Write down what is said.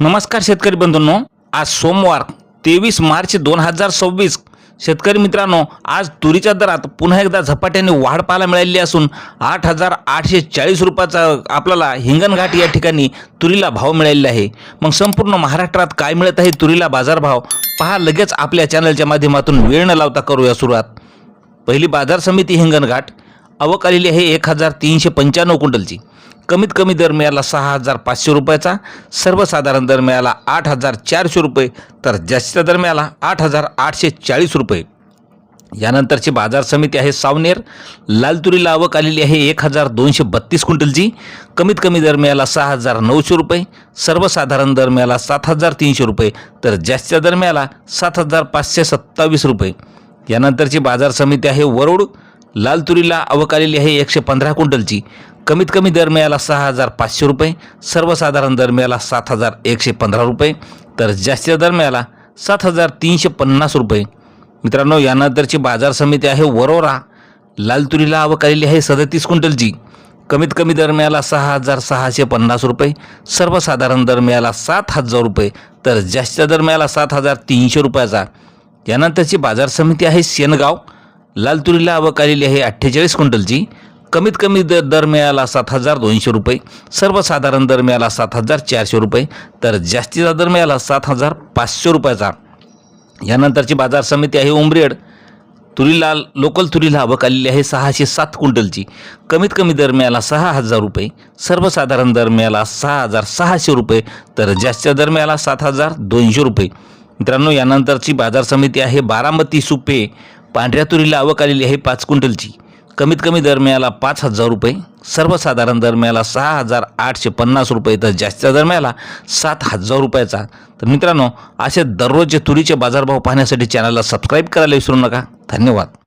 नमस्कार शेतकरी बंधूंनो, आज सोमवार 23 मार्च 2026 शेतकरी मित्रांनो, आज तुरीच्या दरात पुन्हा एकदा झपाट्याने वाढ पाहायला मिळाली असून 8,840 रुपयाचा आपल्याला हिंगणघाट या ठिकाणी तुरीला भाव मिळालेला आहे। मग संपूर्ण महाराष्ट्रात काय मिळत आहे तुरीला बाजारभाव पहा लगेच आपल्या चॅनलच्या माध्यमातून वेळ न लावता करूया सुरुवात। पहिली बाजार समिती हिंगणघाट आवक आलेली आहे 1,395 क्विंटलची। कमीत कमी दर मिळाला 6,500 रुपयाचा, सर्वसाधारण दर मिळाला 8,400 रुपये, तर जास्तीचा दर मिळाला 8,840 रुपये। यानंतरची बाजार समिती आहे सावनेर। लाल तुरीला आवक आलेली आहे 1,232 क्विंटलची। कमीत कमी दर मिळाला 6,900 रुपये, सर्वसाधारण दर मिळाला 7,300 रुपये, तर जास्तीचा दर मिळाला 7,527 रुपये। यानंतरची बाजार समिती आहे वरोड। लाल तुरीला आवक आलेली आहे 115 क्विंटलची। कमीत कमी दर मिळाला 6,500 रुपये, सर्वसाधारण दर मिळाला 7,115 रुपये, तर जास्तीचा दर मिळाला 7,350 रुपये। मित्रांनो, यानंतरची बाजार समिती आहे वरोरा। लाल तुरीला आवक आलेली आहे 37 क्विंटलची। कमीत कमी दर मिळाला 6,650 रुपये, सर्वसाधारण दर मिळाला 7,000 रुपये, तर जास्तीचा दर मिळाला 7,300 रुपयाचा। यानंतरची बाजार समिती आहे सेनगाव। लाल तुरीला आवक आलेली आहे 48 क्विंटलची। कमीत कमी दर मिळाला 7,200 रुपये, सर्वसाधारण दर मिळाला 7,400 रुपये, तर जास्तीचा दर मिळाला 7,500 रुपयाचा। यानंतरची बाजार समिती आहे उमरेड। तुरीला लोकल तुरीला आवक आलेली आहे 607 क्विंटलची। कमीत कमी दर मिळाला 6,000 रुपये, सर्वसाधारण दर मिळाला 6,600 रुपये, तर जास्तीचा दर मिळाला 7,200 रुपये। मित्रांनो, यानंतरची बाजार समिती आहे बारामती सुपे। पांढऱ्या तुरीला आवक आलेली आहे 5 क्विंटलची। कमीत कमी दर मिळाला 5,000 रुपये, सर्वसाधारण दर मिळाला 6,850 रुपये, तर जास्तीचा दर मिळाला 7,000 रुपयाचा। तर मित्रांनो, असे दररोजचे तुरीचे बाजारभाव पाहण्यासाठी चॅनलला सबस्क्राईब करायला विसरू नका। धन्यवाद।